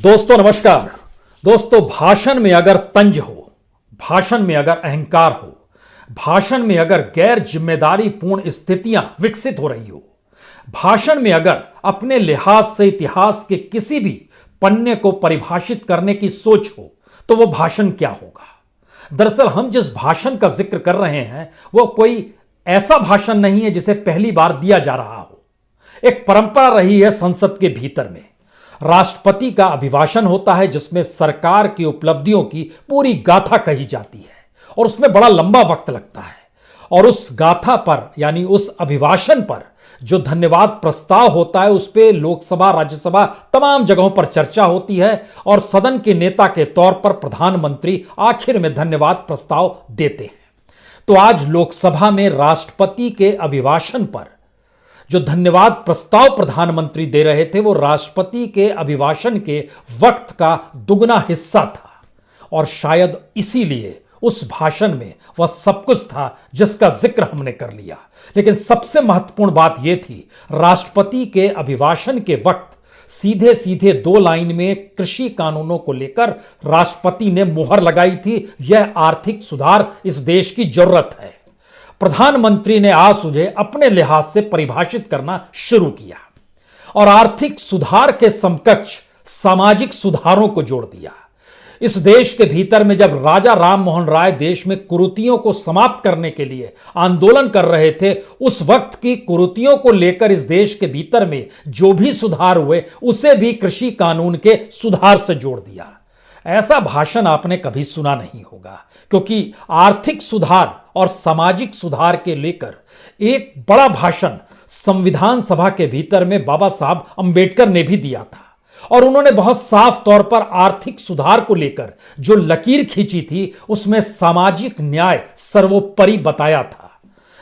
दोस्तों नमस्कार। दोस्तों, भाषण में अगर तंज हो, भाषण में अगर अहंकार हो, भाषण में अगर गैर जिम्मेदारी पूर्ण स्थितियां विकसित हो रही हो, भाषण में अगर अपने लिहाज से इतिहास के किसी भी पन्ने को परिभाषित करने की सोच हो, तो वो भाषण क्या होगा? दरअसल हम जिस भाषण का जिक्र कर रहे हैं वो कोई ऐसा भाषण नहीं है जिसे पहली बार दिया जा रहा हो। एक परंपरा रही है संसद के भीतर में राष्ट्रपति का अभिभाषण होता है, जिसमें सरकार की उपलब्धियों की पूरी गाथा कही जाती है और उसमें बड़ा लंबा वक्त लगता है। और उस गाथा पर यानी उस अभिभाषण पर जो धन्यवाद प्रस्ताव होता है, उस पर लोकसभा राज्यसभा तमाम जगहों पर चर्चा होती है और सदन के नेता के तौर पर प्रधानमंत्री आखिर में धन्यवाद प्रस्ताव देते हैं। तो आज लोकसभा में राष्ट्रपति के अभिभाषण पर जो धन्यवाद प्रस्ताव प्रधानमंत्री दे रहे थे, वो राष्ट्रपति के अभिभाषण के वक्त का दुगना हिस्सा था और शायद इसीलिए उस भाषण में वह सब कुछ था जिसका जिक्र हमने कर लिया। लेकिन सबसे महत्वपूर्ण बात यह थी, राष्ट्रपति के अभिभाषण के वक्त सीधे सीधे दो लाइन में कृषि कानूनों को लेकर राष्ट्रपति ने मुहर लगाई थी। यह आर्थिक सुधार इस देश की जरूरत है। प्रधानमंत्री ने आज उन्हें अपने लिहाज से परिभाषित करना शुरू किया और आर्थिक सुधार के समकक्ष सामाजिक सुधारों को जोड़ दिया। इस देश के भीतर में जब राजा राम मोहन राय देश में कुरीतियों को समाप्त करने के लिए आंदोलन कर रहे थे, उस वक्त की कुरीतियों को लेकर इस देश के भीतर में जो भी सुधार हुए उसे भी कृषि कानून के सुधार से जोड़ दिया। ऐसा भाषण आपने कभी सुना नहीं होगा, क्योंकि आर्थिक सुधार और सामाजिक सुधार के लेकर एक बड़ा भाषण संविधान सभा के भीतर में बाबा साहब अंबेडकर ने भी दिया था और उन्होंने बहुत साफ तौर पर आर्थिक सुधार को लेकर जो लकीर खींची थी, उसमें सामाजिक न्याय सर्वोपरि बताया था।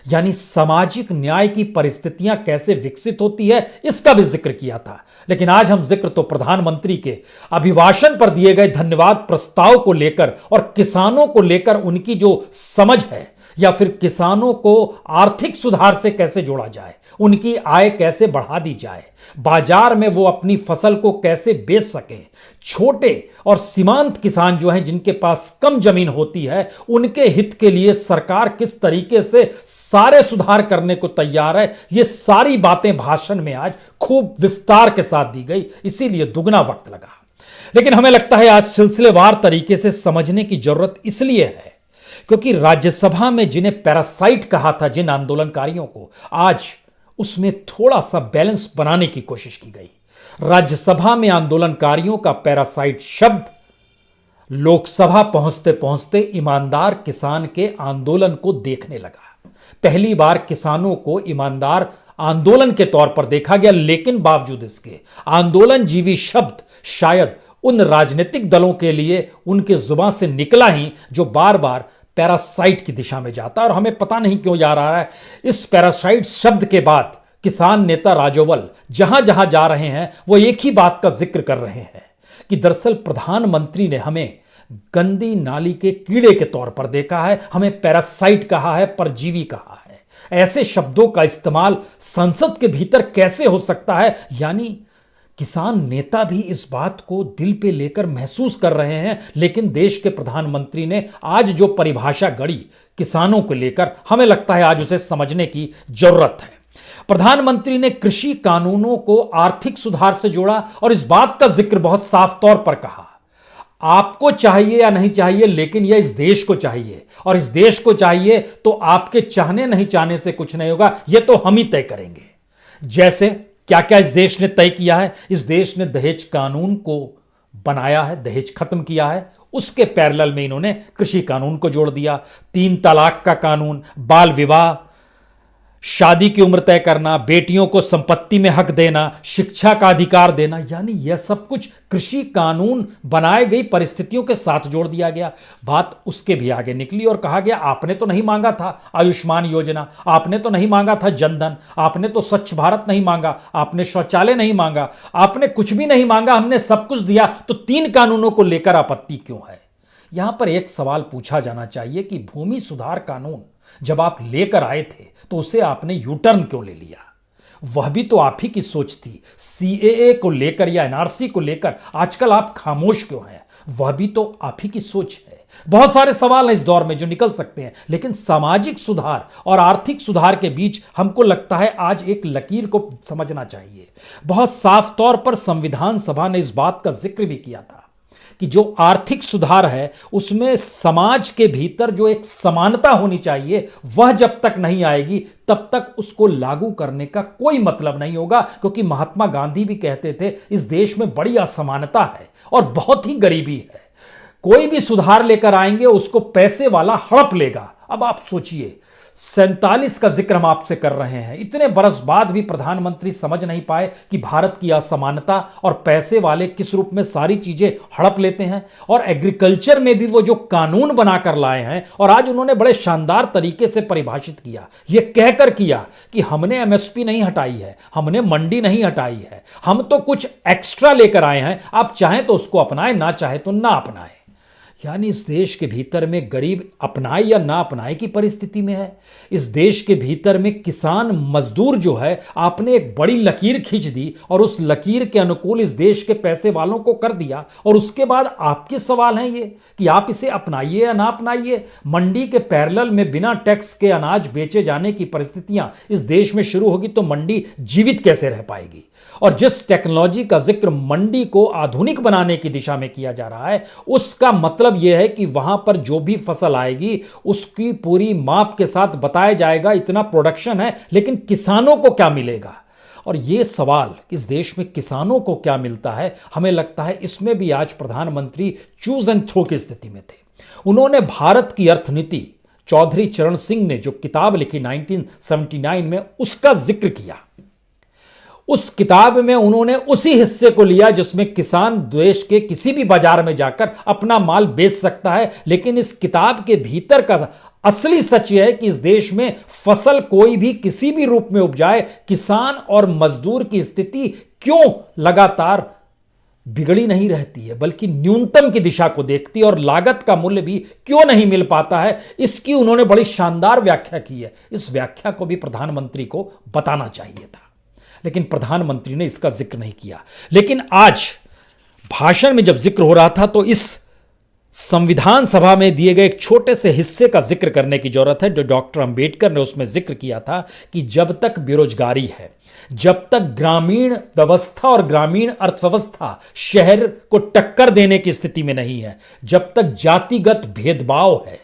यानी सामाजिक न्याय की परिस्थितियां कैसे विकसित होती है, इसका भी जिक्र किया था। लेकिन आज हम जिक्र तो प्रधानमंत्री के अभिभाषण पर दिए गए धन्यवाद प्रस्ताव को लेकर और किसानों को लेकर उनकी जो समझ है, या फिर किसानों को आर्थिक सुधार से कैसे जोड़ा जाए, उनकी आय कैसे बढ़ा दी जाए, बाजार में वो अपनी फसल को कैसे बेच सकें, छोटे और सीमांत किसान जो हैं जिनके पास कम जमीन होती है, उनके हित के लिए सरकार किस तरीके से सारे सुधार करने को तैयार है, ये सारी बातें भाषण में आज खूब विस्तार के साथ दी गई, इसीलिए दुगना वक्त लगा। लेकिन हमें लगता है आज सिलसिलेवार तरीके से समझने की जरूरत इसलिए है क्योंकि राज्यसभा में जिन्हें पैरासाइट कहा था जिन आंदोलनकारियों को, आज उसमें थोड़ा सा बैलेंस बनाने की कोशिश की गई। राज्यसभा में आंदोलनकारियों का पैरासाइट शब्द लोकसभा पहुंचते पहुंचते ईमानदार किसान के आंदोलन को देखने लगा। पहली बार किसानों को ईमानदार आंदोलन के तौर पर देखा गया, लेकिन बावजूद इसके आंदोलन जीवी शब्द शायद उन राजनीतिक दलों के लिए उनके जुबान से निकला ही जो बार बार पैरासाइट की दिशा में जाता है। और हमें पता नहीं क्यों जा रहा है, इस पैरासाइट शब्द के बाद किसान नेता राजोवल जहां जहां जा रहे हैं वो एक ही बात का जिक्र कर रहे हैं कि दरअसल प्रधानमंत्री ने हमें गंदी नाली के कीड़े के तौर पर देखा है, हमें पैरासाइट कहा है, परजीवी कहा है। ऐसे शब्दों का इस्तेमाल संसद के भीतर कैसे हो सकता है? यानी किसान नेता भी इस बात को दिल पे लेकर महसूस कर रहे हैं, लेकिन देश के प्रधानमंत्री ने आज जो परिभाषा गढ़ी किसानों को लेकर, हमें लगता है आज उसे समझने की जरूरत है। प्रधानमंत्री ने कृषि कानूनों को आर्थिक सुधार से जोड़ा और इस बात का जिक्र बहुत साफ तौर पर कहा, आपको चाहिए या नहीं चाहिए, लेकिन यह इस देश को चाहिए और इस देश को चाहिए तो आपके चाहने नहीं चाहने से कुछ नहीं होगा, यह तो हम ही तय करेंगे। जैसे क्या क्या इस देश ने तय किया है? इस देश ने दहेज कानून को बनाया है, दहेज खत्म किया है। उसके पैरेलल में इन्होंने कृषि कानून को जोड़ दिया, 3 तलाक का कानून, बाल विवाह, शादी की उम्र तय करना, बेटियों को संपत्ति में हक देना, शिक्षा का अधिकार देना, यानी यह सब कुछ कृषि कानून बनाए गई परिस्थितियों के साथ जोड़ दिया गया। बात उसके भी आगे निकली और कहा गया आपने तो नहीं मांगा था आयुष्मान योजना, आपने तो नहीं मांगा था जनधन, आपने तो स्वच्छ भारत नहीं मांगा, आपने शौचालय नहीं मांगा, आपने कुछ भी नहीं मांगा, हमने सब कुछ दिया, तो 3 कानूनों को लेकर आपत्ति क्यों है? यहां पर एक सवाल पूछा जाना चाहिए कि भूमि सुधार कानून जब आप लेकर आए थे तो उसे आपने यू टर्न क्यों ले लिया? वह भी तो आप ही की सोच थी। सीएए को लेकर या एनआरसी को लेकर आजकल आप खामोश क्यों हैं? वह भी तो आप ही की सोच है। बहुत सारे सवाल हैं इस दौर में जो निकल सकते हैं, लेकिन सामाजिक सुधार और आर्थिक सुधार के बीच हमको लगता है आज एक लकीर को समझना चाहिए। बहुत साफ तौर पर संविधान सभा ने इस बात का जिक्र भी किया था कि जो आर्थिक सुधार है उसमें समाज के भीतर जो एक समानता होनी चाहिए, वह जब तक नहीं आएगी तब तक उसको लागू करने का कोई मतलब नहीं होगा। क्योंकि महात्मा गांधी भी कहते थे इस देश में बड़ी असमानता है और बहुत ही गरीबी है। कोई भी सुधार लेकर आएंगे उसको पैसे वाला हड़प लेगा। अब आप सोचिए, 47 का जिक्र हम आपसे कर रहे हैं, इतने बरस बाद भी प्रधानमंत्री समझ नहीं पाए कि भारत की असमानता और पैसे वाले किस रूप में सारी चीजें हड़प लेते हैं। और एग्रीकल्चर में भी वो जो कानून बनाकर लाए हैं और आज उन्होंने बड़े शानदार तरीके से परिभाषित किया, यह कहकर किया कि हमने एमएसपी नहीं हटाई है, हमने मंडी नहीं हटाई है, हम तो कुछ एक्स्ट्रा लेकर आए हैं, आप चाहें तो उसको अपनाएं, ना चाहे तो ना अपनाएं। यानी इस देश के भीतर में गरीब अपनाए या ना अपनाए की परिस्थिति में है। इस देश के भीतर में किसान मजदूर जो है, आपने एक बड़ी लकीर खींच दी और उस लकीर के अनुकूल इस देश के पैसे वालों को कर दिया। और उसके बाद आपके सवाल हैं ये कि आप इसे अपनाइए या ना अपनाइए। मंडी के पैरेलल में बिना टैक्स के अनाज बेचे जाने की परिस्थितियां इस देश में शुरू होगी तो मंडी जीवित कैसे रह पाएगी? और जिस टेक्नोलॉजी का जिक्र मंडी को आधुनिक बनाने की दिशा में किया जा रहा है, उसका मतलब यह है कि वहां पर जो भी फसल आएगी उसकी पूरी माप के साथ बताया जाएगा इतना प्रोडक्शन है, लेकिन किसानों को क्या मिलेगा? और यह सवाल इस देश में किसानों को क्या मिलता है, हमें लगता है इसमें भी आज प्रधानमंत्री चूज एंड थ्रो की स्थिति में थे। उन्होंने भारत की अर्थनीति, चौधरी चरण सिंह ने जो किताब लिखी 1979 में, उसका जिक्र किया। उस किताब में उन्होंने उसी हिस्से को लिया जिसमें किसान देश के किसी भी बाजार में जाकर अपना माल बेच सकता है। लेकिन इस किताब के भीतर का असली सच यह है कि इस देश में फसल कोई भी किसी भी रूप में उपजाए, किसान और मजदूर की स्थिति क्यों लगातार बिगड़ी नहीं रहती है, बल्कि न्यूनतम की दिशा को देखती है, और लागत का मूल्य भी क्यों नहीं मिल पाता है, इसकी उन्होंने बड़ी शानदार व्याख्या की है। इस व्याख्या को भी प्रधानमंत्री को बताना चाहिए था, लेकिन प्रधानमंत्री ने इसका जिक्र नहीं किया। लेकिन आज भाषण में जब जिक्र हो रहा था तो इस संविधान सभा में दिए गए एक छोटे से हिस्से का जिक्र करने की जरूरत है, जो डॉक्टर अंबेडकर ने उसमें जिक्र किया था कि जब तक बेरोजगारी है, जब तक ग्रामीण व्यवस्था और ग्रामीण अर्थव्यवस्था शहर को टक्कर देने की स्थिति में नहीं है, जब तक जातिगत भेदभाव है,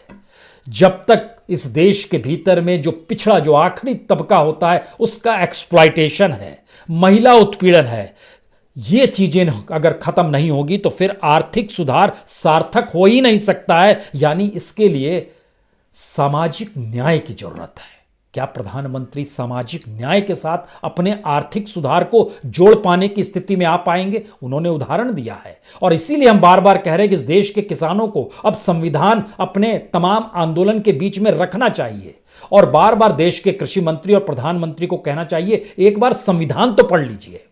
जब तक इस देश के भीतर में जो पिछड़ा, जो आखिरी तबका होता है, उसका एक्सप्लॉयटेशन है, महिला उत्पीड़न है, ये चीजें अगर खत्म नहीं होगी तो फिर आर्थिक सुधार सार्थक हो ही नहीं सकता है। यानी इसके लिए सामाजिक न्याय की जरूरत है। क्या प्रधानमंत्री सामाजिक न्याय के साथ अपने आर्थिक सुधार को जोड़ पाने की स्थिति में आ पाएंगे? उन्होंने उदाहरण दिया है, और इसीलिए हम बार बार कह रहे हैं कि इस देश के किसानों को अब संविधान अपने तमाम आंदोलन के बीच में रखना चाहिए, और बार बार देश के कृषि मंत्री और प्रधानमंत्री को कहना चाहिए एक बार संविधान तो पढ़ लीजिए,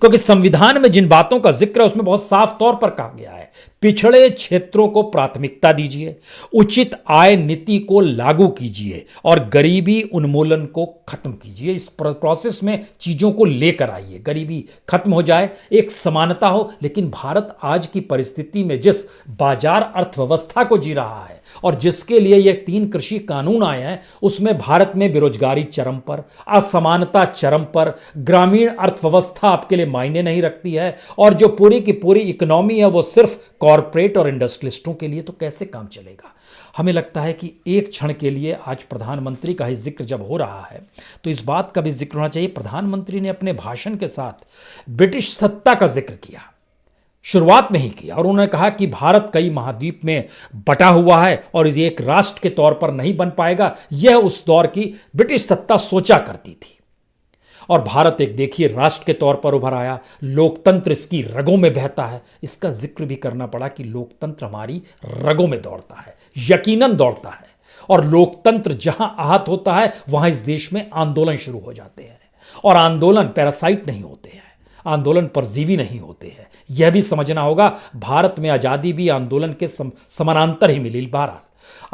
क्योंकि संविधान में जिन बातों का जिक्र है उसमें बहुत साफ तौर पर कहा गया है, पिछड़े क्षेत्रों को प्राथमिकता दीजिए, उचित आय नीति को लागू कीजिए और गरीबी उन्मूलन को खत्म कीजिए। इस प्रोसेस में चीजों को लेकर आइए, गरीबी खत्म हो जाए, एक समानता हो। लेकिन भारत आज की परिस्थिति में जिस बाजार अर्थव्यवस्था को जी रहा है और जिसके लिए ये 3 कृषि कानून आए हैं, उसमें भारत में बेरोजगारी चरम पर, असमानता चरम पर, ग्रामीण अर्थव्यवस्था आपके लिए मायने नहीं रखती है, और जो पूरी की पूरी इकोनॉमी है वो सिर्फ कॉरपोरेट और इंडस्ट्रियलिस्टों के लिए, तो कैसे काम चलेगा? हमें लगता है कि एक क्षण के लिए आज प्रधानमंत्री का ही जिक्र जब हो रहा है तो इस बात का भी जिक्र होना चाहिए। प्रधानमंत्री ने अपने भाषण के साथ ब्रिटिश सत्ता का जिक्र किया, शुरुआत में ही किया, और उन्होंने कहा कि भारत कई महाद्वीप में बटा हुआ है और ये एक राष्ट्र के तौर पर नहीं बन पाएगा। यह उस दौर की ब्रिटिश सत्ता सोचा करती थी, और भारत एक देखिए राष्ट्र के तौर पर उभर आया, लोकतंत्र इसकी रगों में बहता है। इसका जिक्र भी करना पड़ा कि लोकतंत्र हमारी रगों में दौड़ता है, यकीनन दौड़ता है, और लोकतंत्र जहां आहत होता है वहां इस देश में आंदोलन शुरू हो जाते हैं, और आंदोलन पैरासाइट नहीं होते हैं, आंदोलन परजीवी नहीं होते हैं। यह भी समझना होगा, भारत में आजादी भी आंदोलन के समानांतर ही मिली। बहरहाल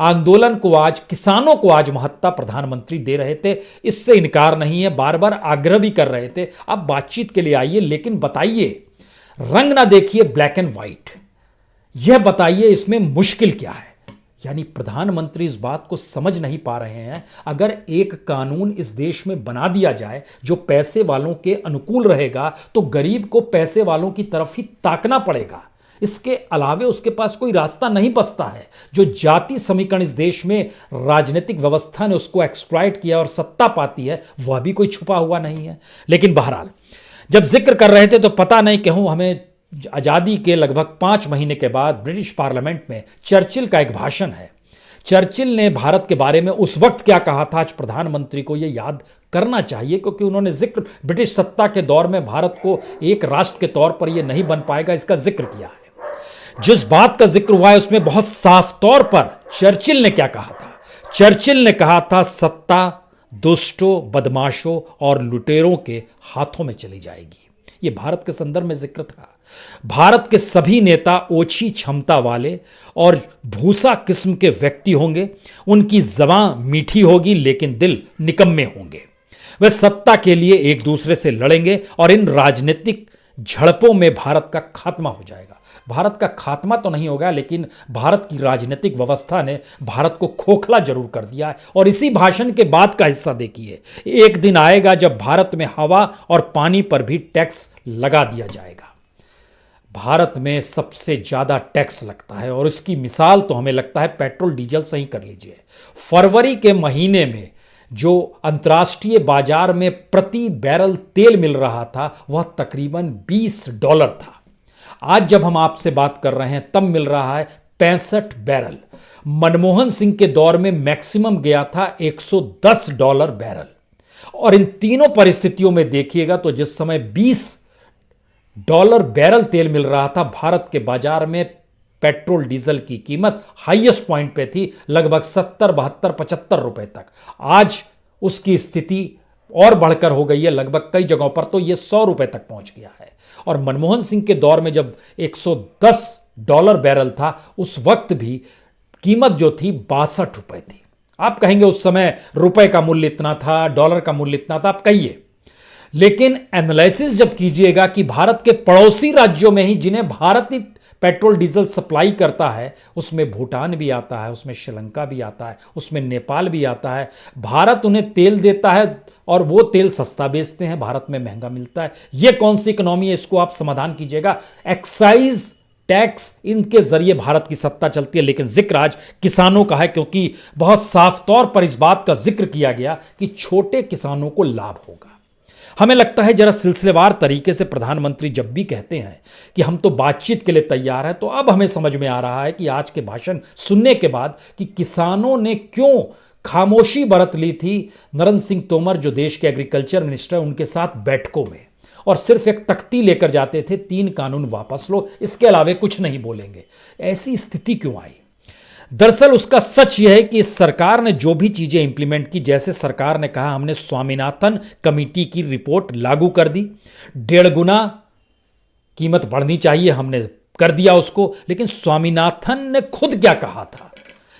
आंदोलन को आज, किसानों को आज महत्ता प्रधानमंत्री दे रहे थे, इससे इनकार नहीं है, बार बार आग्रह भी कर रहे थे आप बातचीत के लिए आइए, लेकिन बताइए, रंग ना देखिए ब्लैक एंड व्हाइट, यह बताइए इसमें मुश्किल क्या है। यानी प्रधानमंत्री इस बात को समझ नहीं पा रहे हैं, अगर एक कानून इस देश में बना दिया जाए जो पैसे वालों के अनुकूल रहेगा तो गरीब को पैसे वालों की तरफ ही ताकना पड़ेगा, इसके अलावे उसके पास कोई रास्ता नहीं बचता है। जो जाति समीकरण इस देश में राजनीतिक व्यवस्था ने उसको एक्सप्लॉइट किया और सत्ता पाती है, वह भी कोई छुपा हुआ नहीं है। लेकिन बहरहाल जब जिक्र कर रहे थे तो पता नहीं क्यों हमें आजादी के लगभग 5 महीने के बाद ब्रिटिश पार्लियामेंट में चर्चिल का एक भाषण है। चर्चिल ने भारत के बारे में उस वक्त क्या कहा था, आज प्रधानमंत्री को यह याद करना चाहिए, क्योंकि उन्होंने जिक्र ब्रिटिश सत्ता के दौर में भारत को एक राष्ट्र के तौर पर यह नहीं बन पाएगा इसका जिक्र किया है। जिस बात का जिक्र हुआ है उसमें बहुत साफ तौर पर चर्चिल ने क्या कहा था। चर्चिल ने कहा था, सत्ता दुष्टों, बदमाशों और लुटेरों के हाथों में चली जाएगी। यह भारत के संदर्भ में जिक्र था। भारत के सभी नेता ओछी क्षमता वाले और भूसा किस्म के व्यक्ति होंगे, उनकी ज़बान मीठी होगी लेकिन दिल निकम्मे होंगे। वे सत्ता के लिए एक दूसरे से लड़ेंगे और इन राजनीतिक झड़पों में भारत का खात्मा हो जाएगा। भारत का खात्मा तो नहीं होगा, लेकिन भारत की राजनीतिक व्यवस्था ने भारत को खोखला जरूर कर दिया है। और इसी भाषण के बाद का हिस्सा देखिए, एक दिन आएगा जब भारत में हवा और पानी पर भी टैक्स लगा दिया जाएगा। भारत में सबसे ज्यादा टैक्स लगता है और इसकी मिसाल तो हमें लगता है पेट्रोल डीजल से ही कर लीजिए। फरवरी के महीने में जो अंतर्राष्ट्रीय बाजार में प्रति बैरल तेल मिल रहा था वह तकरीबन $20 था। आज जब हम आपसे बात कर रहे हैं तब मिल रहा है 65 बैरल। मनमोहन सिंह के दौर में मैक्सिमम गया था $110 बैरल। और इन तीनों परिस्थितियों में देखिएगा तो जिस समय $20 बैरल तेल मिल रहा था, भारत के बाजार में पेट्रोल डीजल की कीमत हाईएस्ट पॉइंट पे थी, लगभग 70, 72, 75 रुपए तक। आज उसकी स्थिति और बढ़कर हो गई है, लगभग कई जगहों पर तो यह $100 तक पहुंच गया है। और मनमोहन सिंह के दौर में जब $110 बैरल था, उस वक्त भी कीमत जो थी ₹62 थी। आप कहेंगे उस समय रुपए का मूल्य इतना था, डॉलर का मूल्य इतना था, आप कहिए, लेकिन एनालिसिस जब कीजिएगा कि भारत के पड़ोसी राज्यों में ही जिन्हें भारत ही पेट्रोल डीजल सप्लाई करता है, उसमें भूटान भी आता है, उसमें श्रीलंका भी आता है, उसमें नेपाल भी आता है। भारत उन्हें तेल देता है और वो तेल सस्ता बेचते हैं, भारत में महंगा मिलता है। ये कौन सी इकोनॉमी है, इसको आप समाधान कीजिएगा। एक्साइज टैक्स, इनके जरिए भारत की सत्ता चलती है। लेकिन जिक्र आज किसानों का है, क्योंकि बहुत साफ तौर पर इस बात का जिक्र किया गया कि छोटे किसानों को लाभ होगा। हमें लगता है जरा सिलसिलेवार तरीके से प्रधानमंत्री जब भी कहते हैं कि हम तो बातचीत के लिए तैयार हैं, तो अब हमें समझ में आ रहा है कि आज के भाषण सुनने के बाद कि किसानों ने क्यों खामोशी बरत ली थी नरेंद्र सिंह तोमर, जो देश के एग्रीकल्चर मिनिस्टर, उनके साथ बैठकों में, और सिर्फ एक तख्ती लेकर जाते थे, 3 कानून वापस लो, इसके अलावे कुछ नहीं बोलेंगे। ऐसी स्थिति क्यों आई? दरअसल उसका सच यह है कि इस सरकार ने जो भी चीजें इंप्लीमेंट की, जैसे सरकार ने कहा हमने स्वामीनाथन कमेटी की रिपोर्ट लागू कर दी, 1.5 गुना कीमत बढ़नी चाहिए, हमने कर दिया उसको। लेकिन स्वामीनाथन ने खुद क्या कहा था,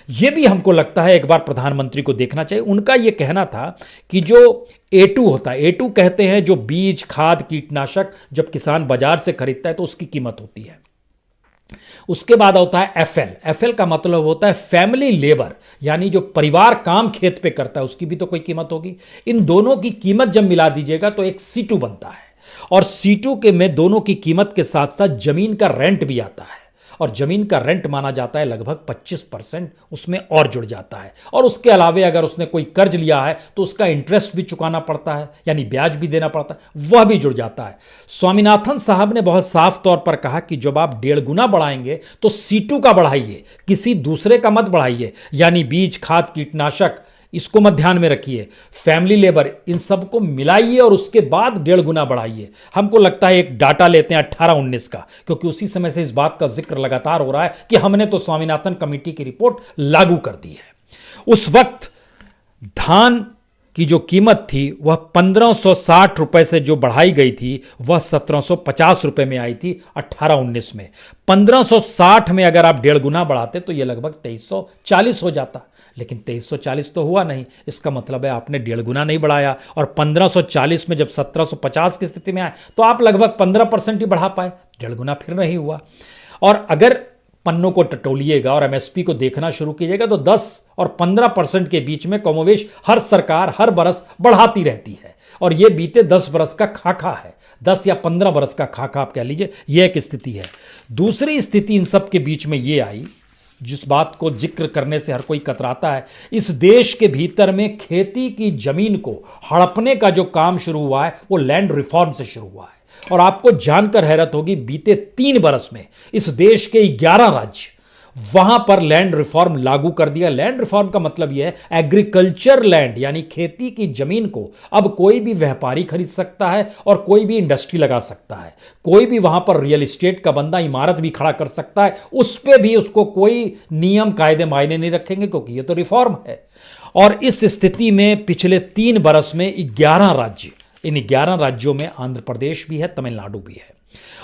यह भी हमको लगता है एक बार प्रधानमंत्री को देखना चाहिए। उनका यह कहना था कि जो A2 होता है, A2 कहते हैं जो बीज, खाद, कीटनाशक जब किसान बाजार से खरीदता है तो उसकी कीमत होती है। उसके बाद होता है FL का मतलब होता है फैमिली लेबर, यानी जो परिवार काम खेत पे करता है, उसकी भी तो कोई कीमत होगी। इन दोनों की कीमत जब मिला दीजिएगा तो एक C2 बनता है, और C2 के में दोनों की कीमत के साथ साथ जमीन का रेंट भी आता है, और जमीन का रेंट माना जाता है लगभग 25% उसमें और जुड़ जाता है। और उसके अलावे अगर उसने कोई कर्ज लिया है तो उसका इंटरेस्ट भी चुकाना पड़ता है, यानी ब्याज भी देना पड़ता है, वह भी जुड़ जाता है। स्वामीनाथन साहब ने बहुत साफ तौर पर कहा कि जब आप 1.5 गुना बढ़ाएंगे तो C2 का बढ़ाइए, किसी दूसरे का मत बढ़ाइए, यानी बीज, खाद, कीटनाशक, इसको मत ध्यान में रखिए, फैमिली लेबर, इन सबको मिलाइए और उसके बाद 1.5 गुना बढ़ाइए। हमको लगता है एक डाटा लेते हैं 18-19 का, क्योंकि उसी समय से इस बात का जिक्र लगातार हो रहा है कि हमने तो स्वामीनाथन कमेटी की रिपोर्ट लागू कर दी है। उस वक्त धान की जो कीमत थी वह 1560 रुपए से जो बढ़ाई गई थी वह 1750 रुपए में आई थी 18-19 में। 1560 में अगर आप 1.5 गुना बढ़ाते तो यह लगभग 2340 हो जाता, लेकिन 2340 तो हुआ नहीं। इसका मतलब है आपने 1.5 गुना नहीं बढ़ाया, और 1540 में जब 1750 की स्थिति में आए तो आप लगभग 15% ही बढ़ा पाए, 1.5 गुना फिर नहीं हुआ। और अगर पन्नों को टटोलिएगा और एमएसपी को देखना शुरू कीजिएगा तो 10 और 15% के बीच में कमोवेश हर सरकार हर बरस बढ़ाती रहती है, और यह बीते 10 बरस का खाका है, 10 या 15 बरस का खाका आप कह लीजिए, यह एक स्थिति है। दूसरी स्थिति इन सब के बीच में यह आई, जिस बात को जिक्र करने से हर कोई कतराता है, इस देश के भीतर में खेती की जमीन को हड़पने का जो काम शुरू हुआ है वो लैंड रिफॉर्म से शुरू हुआ है। और आपको जानकर हैरत होगी, बीते 3 बरस में इस देश के 11 राज्य वहां पर लैंड रिफॉर्म लागू कर दिया। लैंड रिफॉर्म का मतलब यह है एग्रीकल्चर लैंड, यानी खेती की जमीन को अब कोई भी व्यापारी खरीद सकता है और कोई भी इंडस्ट्री लगा सकता है, कोई भी वहां पर रियल एस्टेट का बंदा इमारत भी खड़ा कर सकता है, उस पर भी उसको कोई नियम कायदे मायने नहीं रखेंगे, क्योंकि यह तो रिफॉर्म है। और इस स्थिति में पिछले 3 बरस में 11 राज्य, इन 11 राज्यों में आंध्र प्रदेश भी है, तमिलनाडु भी है,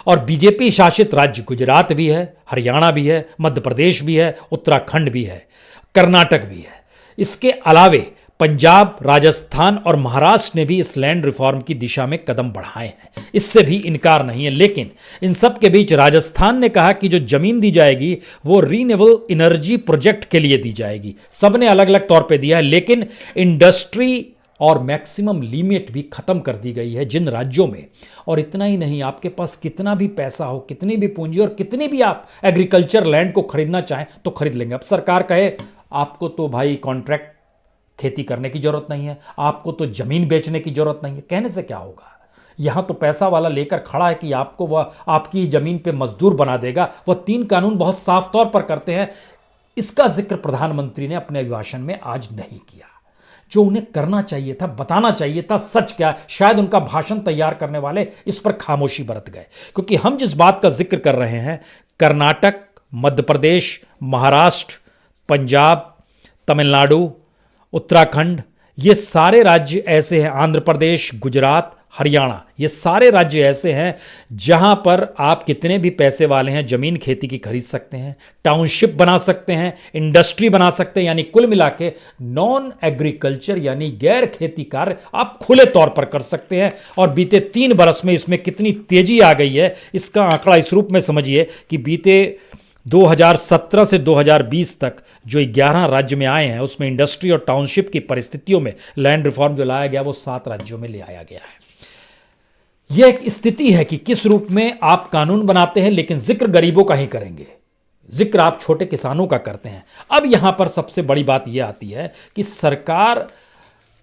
और बीजेपी शासित राज्य गुजरात भी है, हरियाणा भी है, मध्य प्रदेश भी है, उत्तराखंड भी है, कर्नाटक भी है। इसके अलावे पंजाब, राजस्थान और महाराष्ट्र ने भी इस लैंड रिफॉर्म की दिशा में कदम बढ़ाए हैं, इससे भी इनकार नहीं है। लेकिन इन सब के बीच राजस्थान ने कहा कि जो जमीन दी जाएगी वो रीन्यूएबल एनर्जी प्रोजेक्ट के लिए दी जाएगी। सबने अलग अलग तौर पे दिया है, लेकिन इंडस्ट्री और मैक्सिमम लिमिट भी खत्म कर दी गई है जिन राज्यों में। और इतना ही नहीं, आपके पास कितना भी पैसा हो, कितनी भी पूंजी और कितनी भी आप एग्रीकल्चर लैंड को खरीदना चाहें तो खरीद लेंगे। अब सरकार कहे आपको तो भाई कॉन्ट्रैक्ट खेती करने की जरूरत नहीं है, आपको तो जमीन बेचने की जरूरत नहीं है, कहने से क्या होगा? यहां तो पैसा वाला लेकर खड़ा है कि आपको वह आपकी जमीन पे मजदूर बना देगा। वह 3 कानून बहुत साफ तौर पर करते हैं। इसका जिक्र प्रधानमंत्री ने अपने अभिभाषण में आज नहीं किया, जो उन्हें करना चाहिए था, बताना चाहिए था सच क्या। शायद उनका भाषण तैयार करने वाले इस पर खामोशी बरत गए, क्योंकि हम जिस बात का जिक्र कर रहे हैं, कर्नाटक, मध्य प्रदेश, महाराष्ट्र, पंजाब, तमिलनाडु, उत्तराखंड, ये सारे राज्य ऐसे हैं, आंध्र प्रदेश, गुजरात, हरियाणा, ये सारे राज्य ऐसे हैं जहां पर आप कितने भी पैसे वाले हैं जमीन खेती की खरीद सकते हैं, टाउनशिप बना सकते हैं, इंडस्ट्री बना सकते हैं, यानी कुल मिला के नॉन एग्रीकल्चर यानी गैर खेती कार्य आप खुले तौर पर कर सकते हैं। और बीते 3 बरस में इसमें कितनी तेजी आ गई है, इसका आंकड़ा इस रूप में समझिए कि बीते 2017 से 2020 तक जो 11 राज्य में आए हैं, उसमें इंडस्ट्री और टाउनशिप की परिस्थितियों में लैंड रिफॉर्म जो लाया गया वो 7 राज्यों में ले आया गया है। यह एक स्थिति है कि किस रूप में आप कानून बनाते हैं, लेकिन जिक्र गरीबों का ही करेंगे, जिक्र आप छोटे किसानों का करते हैं। अब यहां पर सबसे बड़ी बात यह आती है कि सरकार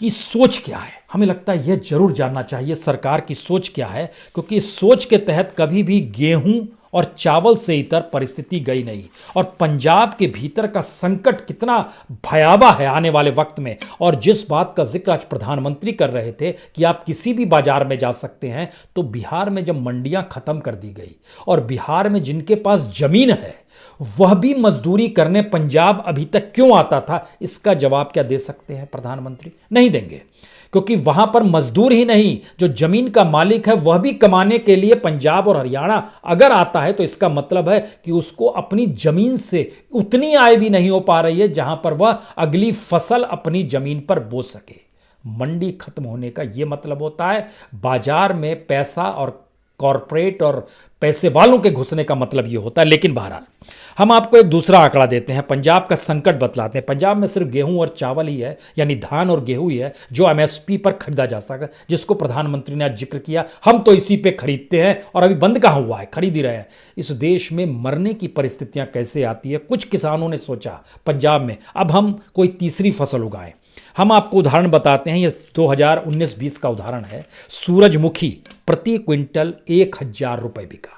की सोच क्या है। हमें लगता है यह जरूर जानना चाहिए सरकार की सोच क्या है, क्योंकि इस सोच के तहत कभी भी गेहूं और चावल से इतर परिस्थिति गई नहीं। और पंजाब के भीतर का संकट कितना भयावह है आने वाले वक्त में। और जिस बात का जिक्र आज प्रधानमंत्री कर रहे थे कि आप किसी भी बाजार में जा सकते हैं, तो बिहार में जब मंडियां खत्म कर दी गई और बिहार में जिनके पास जमीन है वह भी मजदूरी करने पंजाब अभी तक क्यों आता था, इसका जवाब क्या दे सकते हैं प्रधानमंत्री? नहीं देंगे, क्योंकि वहां पर मजदूर ही नहीं, जो जमीन का मालिक है वह भी कमाने के लिए पंजाब और हरियाणा अगर आता है तो इसका मतलब है कि उसको अपनी जमीन से उतनी आय भी नहीं हो पा रही है जहां पर वह अगली फसल अपनी जमीन पर बो सके। मंडी खत्म होने का यह मतलब होता है बाजार में पैसा और कॉरपोरेट और पैसे वालों के घुसने का मतलब यह होता है। लेकिन बहरहाल हम आपको एक दूसरा आंकड़ा देते हैं, पंजाब का संकट बतलाते हैं। पंजाब में सिर्फ गेहूं और चावल ही है, यानी धान और गेहूं ही है जो एमएसपी पर खरीदा जा सके, जिसको प्रधानमंत्री ने आज जिक्र किया। हम तो इसी पे खरीदते हैं और अभी बंद कहां हुआ है, खरीद ही रहे हैं। इस देश में मरने की परिस्थितियां कैसे आती है? कुछ किसानों ने सोचा पंजाब में अब हम कोई तीसरी फसल उगाएं। हम आपको उदाहरण बताते हैं, यह 2019-20 का उदाहरण है। सूरजमुखी प्रति क्विंटल 1000 रुपए बिका।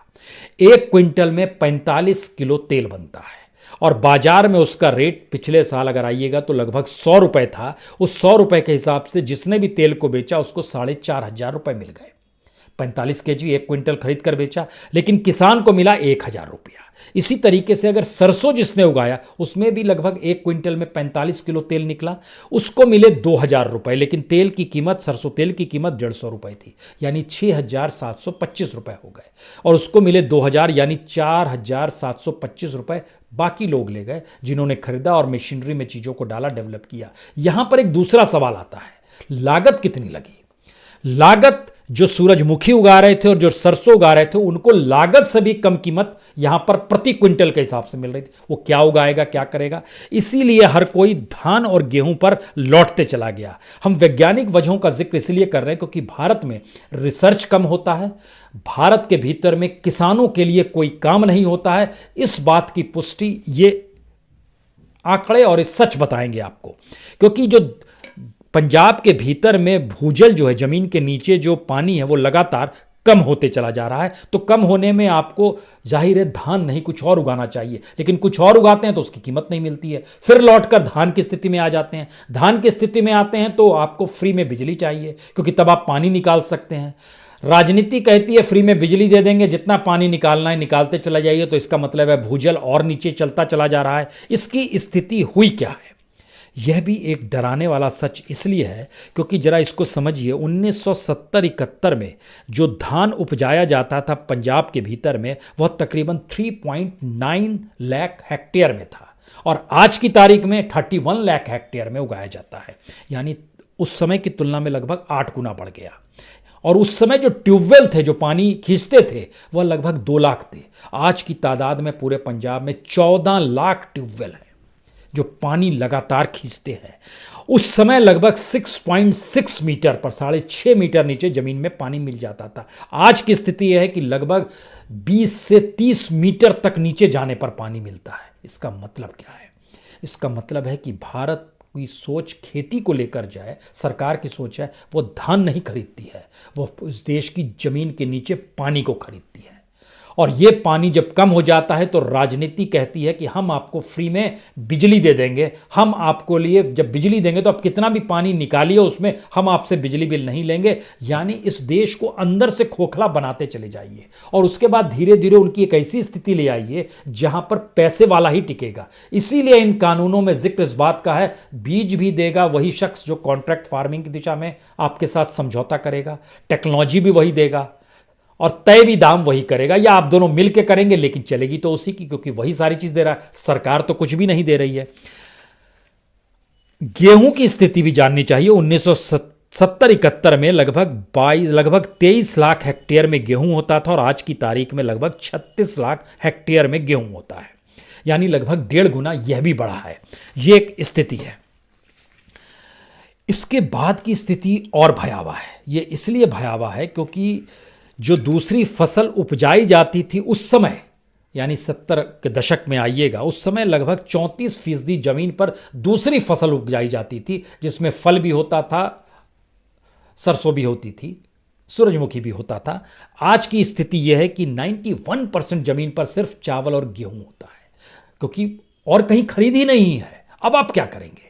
1 क्विंटल में 45 किलो तेल बनता है और बाजार में उसका रेट पिछले साल अगर आइएगा तो लगभग 100 रुपए था। उस 100 रुपए के हिसाब से जिसने भी तेल को बेचा उसको 4500 रुपए मिल गए। 45 केजी 1 क्विंटल खरीद कर बेचा, लेकिन किसान को मिला 1,000 रुपया। इसी तरीके से अगर सरसों जिसने उगाया उसमें भी लगभग 1 क्विंटल में 45 किलो तेल निकला, उसको मिले 2,000 रुपए, लेकिन तेल की कीमत, सरसों तेल की कीमत 150 रुपए थी, यानी 6,725 रुपए हो गए, और उसको मिले 2,000 यानी 4,725 रुपए बाकी लोग ले गए जिन्होंने खरीदा और मशीनरी में चीजों को डाला, डेवलप किया। यहां पर एक दूसरा सवाल आता है, लागत कितनी लगी? लागत जो सूरजमुखी उगा रहे थे और जो सरसों उगा रहे थे उनको लागत से भी कम कीमत यहां पर प्रति क्विंटल के हिसाब से मिल रही थी। वो क्या उगाएगा, क्या करेगा? इसीलिए हर कोई धान और गेहूं पर लौटते चला गया। हम वैज्ञानिक वजहों का जिक्र इसलिए कर रहे हैं क्योंकि भारत में रिसर्च कम होता है, भारत के भीतर में किसानों के लिए कोई काम नहीं होता है। इस बात की पुष्टि ये आंकड़े और इस सच बताएंगे आपको, क्योंकि जो पंजाब के भीतर में भूजल जो है, जमीन के नीचे जो पानी है वो लगातार कम होते चला जा रहा है। तो कम होने में आपको जाहिर है धान नहीं कुछ और उगाना चाहिए, लेकिन कुछ और उगाते हैं तो उसकी कीमत नहीं मिलती है। फिर लौटकर धान की स्थिति में आ जाते हैं। धान की स्थिति में आते हैं तो आपको फ्री में बिजली चाहिए, क्योंकि तब आप पानी निकाल सकते हैं। राजनीति कहती है फ्री में बिजली दे देंगे, जितना पानी निकालना है निकालते चला जाइए, तो इसका मतलब है भूजल और नीचे चलता चला जा रहा है। इसकी स्थिति हुई क्या है? यह भी एक डराने वाला सच इसलिए है क्योंकि जरा इसको समझिए, 1970-71 में जो धान उपजाया जाता था पंजाब के भीतर में वह तकरीबन 3.9 लाख हेक्टेयर में था, और आज की तारीख में 31 लाख हेक्टेयर में उगाया जाता है, यानी उस समय की तुलना में लगभग 8 गुना बढ़ गया। और उस समय जो ट्यूबवेल थे जो पानी खींचते थे वह लगभग 2 लाख थे। आज की तादाद में पूरे पंजाब में 14 लाख ट्यूबवेल हैं जो पानी लगातार खींचते हैं। उस समय लगभग 6.6 मीटर पर 6.5 मीटर नीचे जमीन में पानी मिल जाता था। आज की स्थिति यह है कि लगभग 20 से 30 मीटर तक नीचे जाने पर पानी मिलता है। इसका मतलब क्या है? इसका मतलब है कि भारत की सोच खेती को लेकर जाए, सरकार की सोच है वो धान नहीं खरीदती है, वो इस देश की जमीन के नीचे पानी को खरीदती है। और ये पानी जब कम हो जाता है तो राजनीति कहती है कि हम आपको फ्री में बिजली दे देंगे, हम आपको लिए जब बिजली देंगे तो आप कितना भी पानी निकालिए उसमें हम आपसे बिजली बिल नहीं लेंगे। यानी इस देश को अंदर से खोखला बनाते चले जाइए, और उसके बाद धीरे धीरे उनकी एक ऐसी स्थिति ले आइए जहां पर पैसे वाला ही टिकेगा। इसीलिए इन कानूनों में जिक्र इस बात का है, बीज भी देगा वही शख्स जो कॉन्ट्रैक्ट फार्मिंग की दिशा में आपके साथ समझौता करेगा, टेक्नोलॉजी भी वही देगा और तय भी दाम वही करेगा, या आप दोनों मिलकर करेंगे, लेकिन चलेगी तो उसी की, क्योंकि वही सारी चीज दे रहा है। सरकार तो कुछ भी नहीं दे रही है। गेहूं की स्थिति भी जाननी चाहिए। 1970-71 में लगभग 23 लाख हेक्टेयर में गेहूं होता था, और आज की तारीख में लगभग 36 लाख हेक्टेयर में गेहूं होता है, यानी लगभग 1.5 गुना यह भी बढ़ा है। यह एक स्थिति है। इसके बाद की स्थिति और भयावह है। यह इसलिए भयावह है क्योंकि जो दूसरी फसल उपजाई जाती थी उस समय, यानी 70 के दशक में आइएगा, उस समय लगभग 34% जमीन पर दूसरी फसल उपजाई जाती थी, जिसमें फल भी होता था, सरसों भी होती थी, सूरजमुखी भी होता था। आज की स्थिति यह है कि 91% जमीन पर सिर्फ चावल और गेहूं होता है, क्योंकि और कहीं खरीद ही नहीं है। अब आप क्या करेंगे?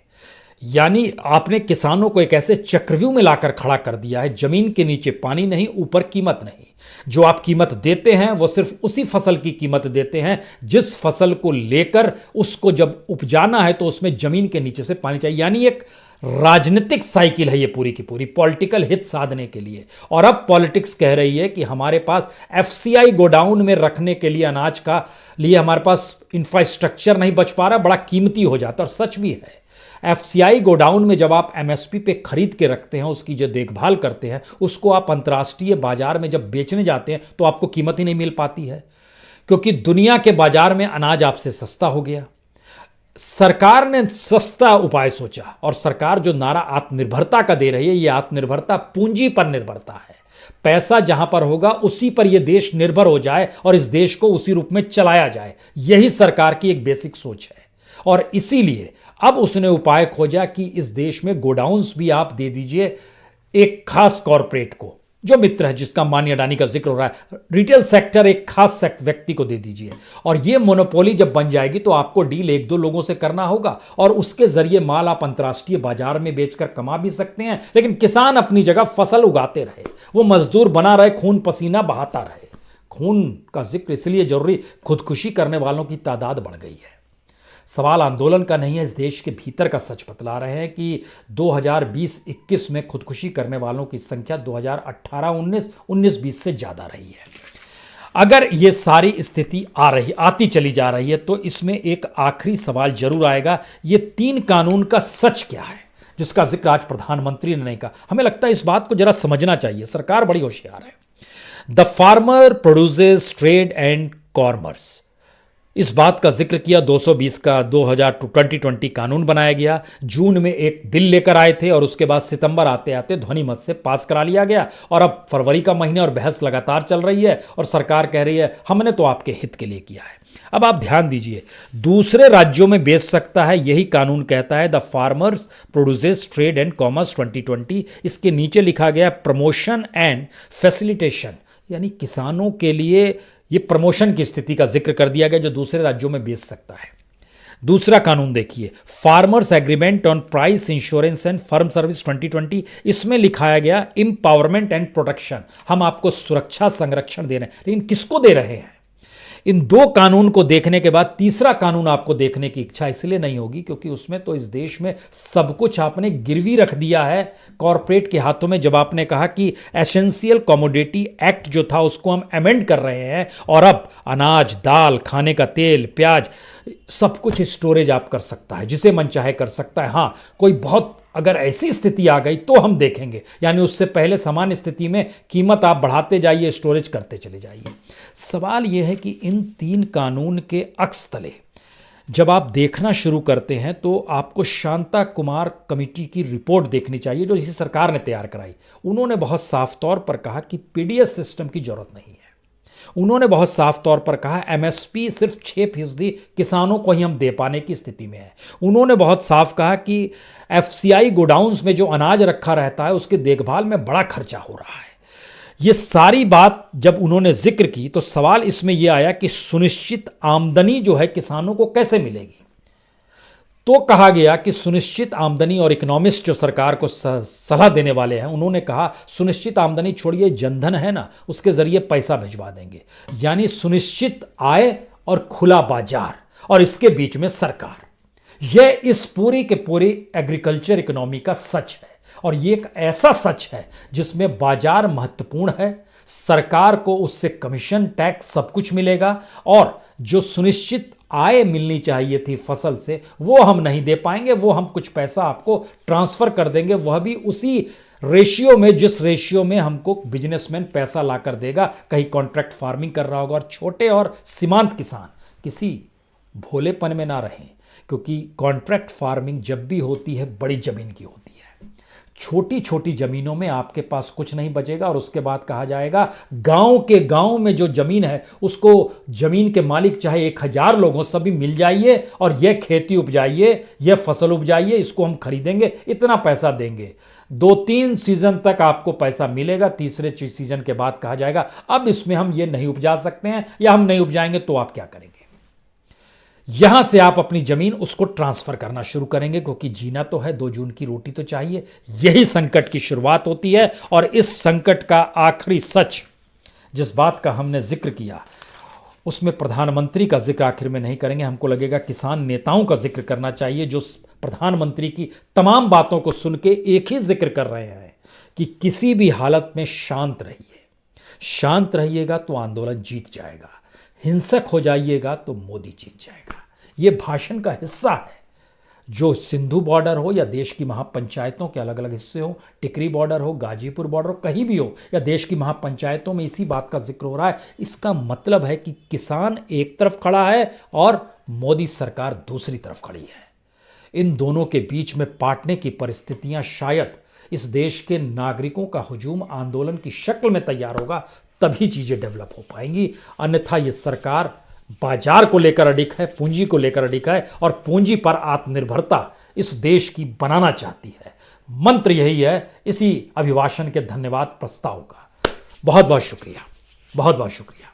यानी आपने किसानों को एक ऐसे चक्रव्यूह में लाकर खड़ा कर दिया है, जमीन के नीचे पानी नहीं, ऊपर कीमत नहीं। जो आप कीमत देते हैं वो सिर्फ उसी फसल की कीमत देते हैं जिस फसल को लेकर उसको जब उपजाना है तो उसमें जमीन के नीचे से पानी चाहिए। यानी एक राजनीतिक साइकिल है ये पूरी की पूरी, पॉलिटिकल हित साधने के लिए। और अब पॉलिटिक्स कह रही है कि हमारे पास एफसीआई गोडाउन में रखने के लिए अनाज का लिए हमारे पास इंफ्रास्ट्रक्चर नहीं बच पा रहा, बड़ा कीमती हो जाता। और सच भी है, एफसीआई गोडाउन में जब आप एमएसपी पे खरीद के रखते हैं, उसकी जो देखभाल करते हैं, उसको आप अंतर्राष्ट्रीय बाजार में जब बेचने जाते हैं तो आपको कीमत ही नहीं मिल पाती है, क्योंकि दुनिया के बाजार में अनाज आपसे सस्ता हो गया। सरकार ने सस्ता उपाय सोचा, और सरकार जो नारा आत्मनिर्भरता का दे रही है, यह आत्मनिर्भरता पूंजी पर निर्भरता है। पैसा जहां पर होगा उसी पर यह देश निर्भर हो जाए और इस देश को उसी रूप में चलाया जाए, यही सरकार की एक बेसिक सोच है। और इसीलिए अब उसने उपाय खोजा कि इस देश में गोडाउन्स भी आप दे दीजिए एक खास कॉरपोरेट को, जो मित्र है, जिसका अंबानी अडानी का जिक्र हो रहा है, रिटेल सेक्टर एक खास व्यक्ति को दे दीजिए और ये मोनोपोली जब बन जाएगी तो आपको डील एक दो लोगों से करना होगा और उसके जरिए माल आप अंतर्राष्ट्रीय बाजार में बेचकर कमा भी सकते हैं। लेकिन किसान अपनी जगह फसल उगाते रहे, वो मजदूर बना रहे, खून पसीना बहाता रहे। खून का जिक्र इसलिए जरूरी, खुदकुशी करने वालों की तादाद बढ़ गई है। सवाल आंदोलन का नहीं है, इस देश के भीतर का सच बतला रहे हैं कि 2020-21 में खुदकुशी करने वालों की संख्या 2018-19, 19-20 से ज्यादा रही है। अगर ये सारी स्थिति आती चली जा रही है तो इसमें एक आखिरी सवाल जरूर आएगा, ये 3 कानून का सच क्या है, जिसका जिक्र आज प्रधानमंत्री ने नहीं कहा। हमें लगता है इस बात को जरा समझना चाहिए, सरकार बड़ी होशियार है। The farmer produces trade and commerce, इस बात का जिक्र किया। 220 का 2020 कानून बनाया गया, जून में एक बिल लेकर आए थे और उसके बाद सितंबर आते आते ध्वनि मत से पास करा लिया गया और अब फरवरी का महीना और बहस लगातार चल रही है और सरकार कह रही है हमने तो आपके हित के लिए किया है। अब आप ध्यान दीजिए, दूसरे राज्यों में बेच सकता है, यही कानून कहता है the farmers produces trade and commerce 2020। इसके नीचे लिखा गया प्रमोशन एंड फैसिलिटेशन, यानी किसानों के लिए ये प्रमोशन की स्थिति का जिक्र कर दिया गया जो दूसरे राज्यों में बेच सकता है। दूसरा कानून देखिए, farmers agreement on price insurance and firm service 2020। इसमें लिखाया गया एम्पावरमेंट एंड प्रोटेक्शन, हम आपको सुरक्षा संरक्षण दे रहे हैं, लेकिन किसको दे रहे हैं? इन 2 कानून को देखने के बाद तीसरा कानून आपको देखने की इच्छा इसलिए नहीं होगी क्योंकि उसमें तो इस देश में सब कुछ आपने गिरवी रख दिया है कॉरपोरेट के हाथों में। जब आपने कहा कि एसेंशियल कमोडिटी एक्ट जो था उसको हम अमेंड कर रहे हैं और अब अनाज, दाल, खाने का तेल, प्याज, सब कुछ स्टोरेज आप कर सकता है, जिसे मन चाहे कर सकता है। हाँ, कोई बहुत अगर ऐसी स्थिति आ गई तो हम देखेंगे, यानी उससे पहले सामान्य स्थिति में कीमत आप बढ़ाते जाइए, स्टोरेज करते चले जाइए। सवाल यह है कि इन 3 कानून के अक्स तले जब आप देखना शुरू करते हैं तो आपको शांता कुमार कमेटी की रिपोर्ट देखनी चाहिए जो इसी सरकार ने तैयार कराई। उन्होंने बहुत साफ तौर पर कहा कि पीडीएस सिस्टम की जरूरत नहीं है। उन्होंने बहुत साफ तौर पर कहा एमएसपी सिर्फ 6% किसानों को ही हम दे पाने की स्थिति में है। उन्होंने बहुत साफ कहा कि एफसीआई गोडाउन्स में जो अनाज रखा रहता है उसके देखभाल में बड़ा खर्चा हो रहा है। ये सारी बात जब उन्होंने जिक्र की तो सवाल इसमें यह आया कि सुनिश्चित आमदनी जो है किसानों को कैसे मिलेगी। तो कहा गया कि सुनिश्चित आमदनी, और इकोनॉमिस्ट जो सरकार को सलाह देने वाले हैं उन्होंने कहा सुनिश्चित आमदनी छोड़िए, जनधन है ना, उसके जरिए पैसा भिजवा देंगे, यानी सुनिश्चित आय और खुला बाजार और इसके बीच में सरकार। यह इस पूरी के पूरी एग्रीकल्चर इकोनॉमी का सच है और यह एक ऐसा सच है जिसमें बाजार महत्वपूर्ण है, सरकार को उससे कमीशन, टैक्स सब कुछ मिलेगा और जो सुनिश्चित आय मिलनी चाहिए थी फसल से वो हम नहीं दे पाएंगे, वो हम कुछ पैसा आपको ट्रांसफर कर देंगे, वह भी उसी रेशियो में जिस रेशियो में हमको बिजनेसमैन पैसा ला कर देगा। कहीं कॉन्ट्रैक्ट फार्मिंग कर रहा होगा और छोटे और सीमांत किसान किसी भोलेपन में ना रहें, क्योंकि कॉन्ट्रैक्ट फार्मिंग जब भी होती है बड़ी जमीन की होती है। छोटी छोटी जमीनों में आपके पास कुछ नहीं बचेगा और उसके बाद कहा जाएगा गांव के गांव में जो जमीन है उसको जमीन के मालिक चाहे 1000 लोग हों सभी मिल जाइए और यह खेती उपजाइए, यह फसल उपजाइए, इसको हम खरीदेंगे, इतना पैसा देंगे। 2-3 सीजन तक आपको पैसा मिलेगा, तीसरे सीजन के बाद कहा जाएगा अब इसमें हम ये नहीं उपजा सकते हैं या हम नहीं उपजाएंगे तो आप क्या करेंगे। यहां से आप अपनी जमीन उसको ट्रांसफर करना शुरू करेंगे क्योंकि जीना तो है, 2 जून की रोटी तो चाहिए। यही संकट की शुरुआत होती है और इस संकट का आखिरी सच जिस बात का हमने जिक्र किया उसमें प्रधानमंत्री का जिक्र आखिर में नहीं करेंगे। हमको लगेगा किसान नेताओं का जिक्र करना चाहिए जो प्रधानमंत्री की तमाम बातों को सुन के एक ही जिक्र कर रहे हैं कि किसी भी हालत में शांत रहिए। शांत रहिएगा तो आंदोलन जीत जाएगा, हिंसक हो जाइएगा तो मोदी जीत जाएगा। यह भाषण का हिस्सा है। जो सिंधु बॉर्डर हो या देश की महापंचायतों के अलग अलग हिस्से हो, टिकरी बॉर्डर हो, गाजीपुर बॉर्डर हो, कहीं भी हो या देश की महापंचायतों में इसी बात का जिक्र हो रहा है। इसका मतलब है कि किसान एक तरफ खड़ा है और मोदी सरकार दूसरी तरफ खड़ी है। इन दोनों के बीच में पाटने की परिस्थितियां शायद इस देश के नागरिकों का हुजूम आंदोलन की शक्ल में तैयार होगा, तभी चीजें डेवलप हो पाएंगी। अन्यथा ये सरकार बाजार को लेकर अडिग है, पूंजी को लेकर अडिग है और पूंजी पर आत्मनिर्भरता इस देश की बनाना चाहती है। मंत्र यही है इसी अभिभाषण के धन्यवाद प्रस्ताव का। बहुत बहुत शुक्रिया, बहुत बहुत शुक्रिया।